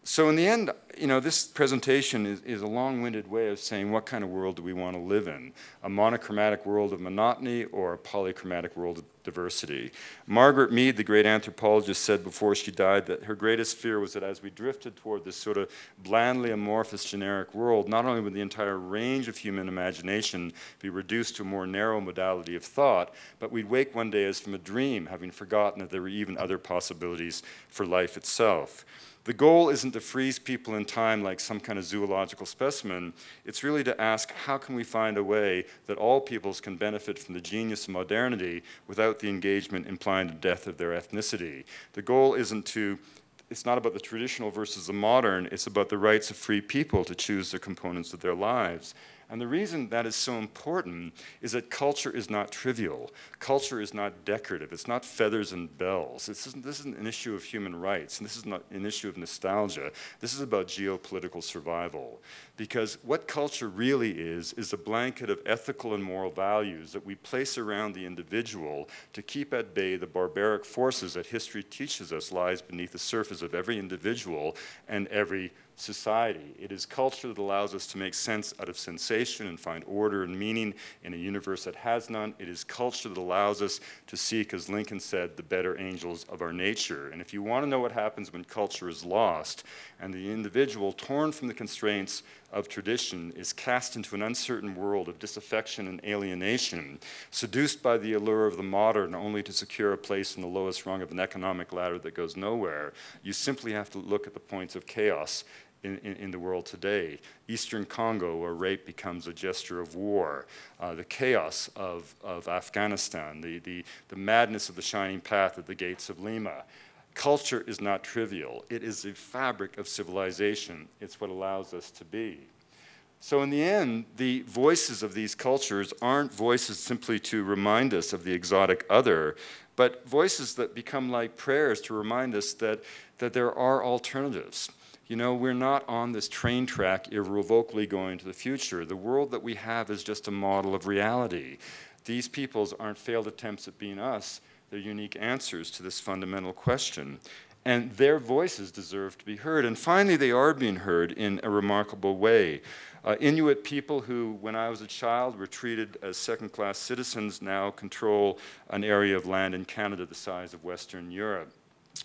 So in the end, this presentation is a long-winded way of saying what kind of world do we want to live in? A monochromatic world of monotony or a polychromatic world of diversity? Margaret Mead, the great anthropologist, said before she died that her greatest fear was that as we drifted toward this sort of blandly amorphous generic world, not only would the entire range of human imagination be reduced to a more narrow modality of thought, but we'd wake one day as from a dream, having forgotten that there were even other possibilities for life itself. The goal isn't to freeze people in time like some kind of zoological specimen. It's really to ask, how can we find a way that all peoples can benefit from the genius of modernity without the engagement implying the death of their ethnicity? The goal it's not about the traditional versus the modern, it's about the rights of free people to choose the components of their lives. And the reason that is so important is that culture is not trivial. Culture is not decorative. It's not feathers and bells. This isn't an issue of human rights, and this is not an issue of nostalgia. This is about geopolitical survival. Because what culture really is a blanket of ethical and moral values that we place around the individual to keep at bay the barbaric forces that history teaches us lies beneath the surface of every individual and every society. It is culture that allows us to make sense out of sensation and find order and meaning in a universe that has none. It is culture that allows us to seek, as Lincoln said, the better angels of our nature. And if you want to know what happens when culture is lost and the individual, torn from the constraints of tradition, is cast into an uncertain world of disaffection and alienation, seduced by the allure of the modern only to secure a place in the lowest rung of an economic ladder that goes nowhere, you simply have to look at the points of chaos in the world today. Eastern Congo, where rape becomes a gesture of war, the chaos of Afghanistan, the madness of the shining path at the gates of Lima. Culture is not trivial. It is the fabric of civilization. It's what allows us to be. So in the end, the voices of these cultures aren't voices simply to remind us of the exotic other, but voices that become like prayers to remind us that there are alternatives. We're not on this train track irrevocably going to the future. The world that we have is just a model of reality. These peoples aren't failed attempts at being us. They're unique answers to this fundamental question. And their voices deserve to be heard. And finally, they are being heard in a remarkable way. Inuit people who, when I was a child, were treated as second-class citizens now control an area of land in Canada the size of Western Europe.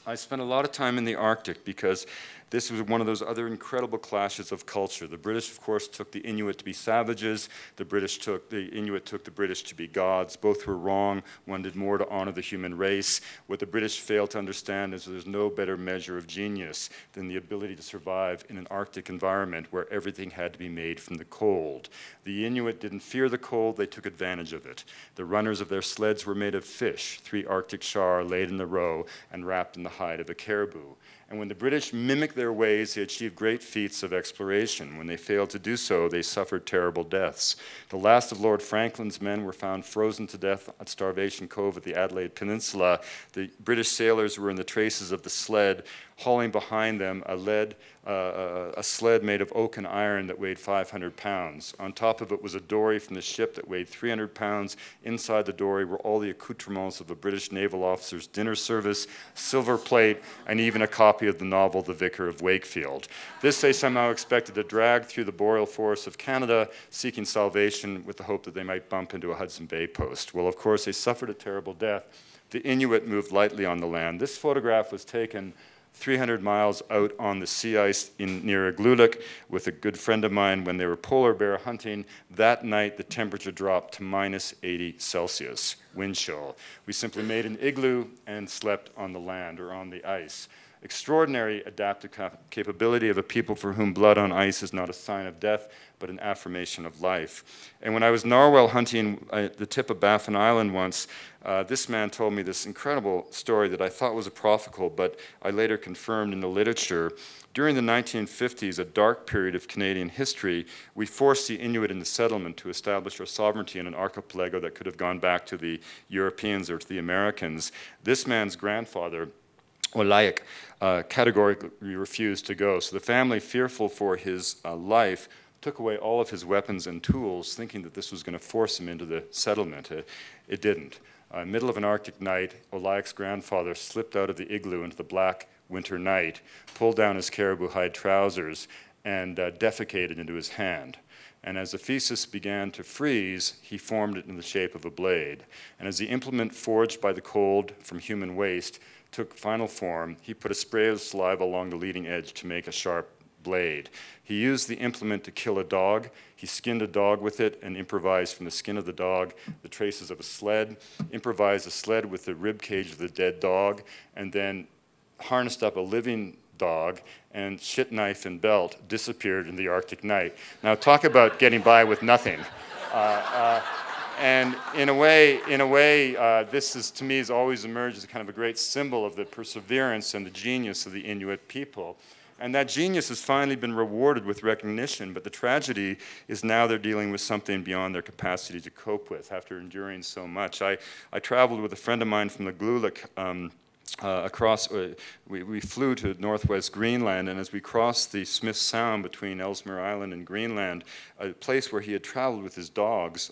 I spent a lot of time in the Arctic because this was one of those other incredible clashes of culture. The British, of course, took the Inuit to be savages. The Inuit took the British to be gods. Both were wrong. One did more to honor the human race. What the British failed to understand is there's no better measure of genius than the ability to survive in an Arctic environment where everything had to be made from the cold. The Inuit didn't fear the cold. They took advantage of it. The runners of their sleds were made of fish, 3 Arctic char laid in a row and wrapped in the hide of a caribou. And when the British mimicked their ways, they achieved great feats of exploration. When they failed to do so, they suffered terrible deaths. The last of Lord Franklin's men were found frozen to death at Starvation Cove at the Adelaide Peninsula. The British sailors were in the traces of the sled, hauling behind them a sled made of oak and iron that weighed 500 pounds. On top of it was a dory from the ship that weighed 300 pounds. Inside the dory were all the accoutrements of a British naval officer's dinner service, silver plate, and even a copy of the novel The Vicar of Wakefield. This they somehow expected to drag through the boreal forests of Canada, seeking salvation with the hope that they might bump into a Hudson Bay post. Well, of course, they suffered a terrible death. The Inuit moved lightly on the land. This photograph was taken 300 miles out on the sea ice near Igloolik with a good friend of mine when they were polar bear hunting. That night, the temperature dropped to minus 80 Celsius, wind chill. We simply made an igloo and slept on the land or on the ice. Extraordinary adaptive capability of a people for whom blood on ice is not a sign of death, but an affirmation of life. And when I was narwhal hunting at the tip of Baffin Island once, this man told me this incredible story that I thought was apocryphal, but I later confirmed in the literature. During the 1950s, a dark period of Canadian history, we forced the Inuit in the settlement to establish our sovereignty in an archipelago that could have gone back to the Europeans or to the Americans. This man's grandfather, Olayak, categorically refused to go. So the family, fearful for his life, took away all of his weapons and tools, thinking that this was going to force him into the settlement. It didn't. Middle of an Arctic night, Olaic's grandfather slipped out of the igloo into the black winter night, pulled down his caribou hide trousers, and defecated into his hand. And as the physis began to freeze, he formed it in the shape of a blade. And as the implement forged by the cold from human waste took final form, he put a spray of saliva along the leading edge to make a sharp blade. He used the implement to kill a dog. He skinned a dog with it and improvised from the skin of the dog the traces of a sled, improvised a sled with the rib cage of the dead dog, and then harnessed up a living dog, and shit knife and belt disappeared in the Arctic night. Now talk about getting by with nothing. And in a way, this is, to me, has always emerged as kind of a great symbol of the perseverance and the genius of the Inuit people. And that genius has finally been rewarded with recognition, but the tragedy is now they're dealing with something beyond their capacity to cope with after enduring so much. I traveled with a friend of mine from the Glulak we flew to northwest Greenland, and as we crossed the Smith Sound between Ellesmere Island and Greenland, a place where he had traveled with his dogs,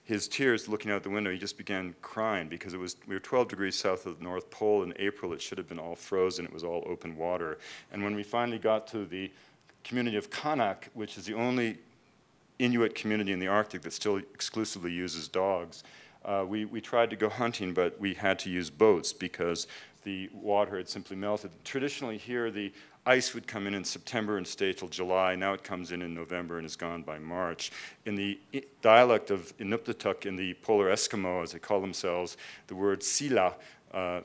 his tears looking out the window, he just began crying because we were 12 degrees south of the North Pole in April. It should have been all frozen. It was all open water. And when we finally got to the community of Kanak, which is the only Inuit community in the Arctic that still exclusively uses dogs, we tried to go hunting, but we had to use boats because the water had simply melted. Traditionally here, the ice would come in September and stay till July. Now it comes in November and is gone by March. In the dialect of Inuktitut, in the polar Eskimo, as they call themselves, the word sila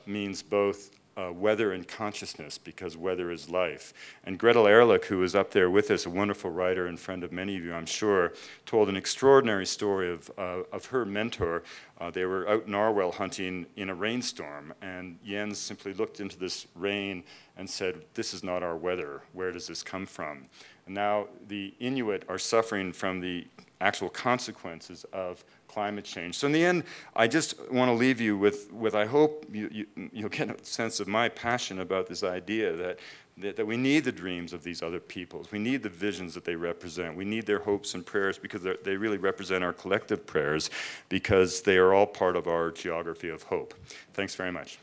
means both weather and consciousness, because weather is life. And Gretel Ehrlich, who was up there with us, a wonderful writer and friend of many of you, I'm sure, told an extraordinary story of her mentor. They were out narwhal hunting in a rainstorm, and Jens simply looked into this rain and said, "This is not our weather. Where does this come from?" And now the Inuit are suffering from the actual consequences of climate change. So in the end, I just want to leave you with I hope you'll get a sense of my passion about this idea that we need the dreams of these other peoples. We need the visions that they represent. We need their hopes and prayers, because they really represent our collective prayers, because they are all part of our geography of hope. Thanks very much.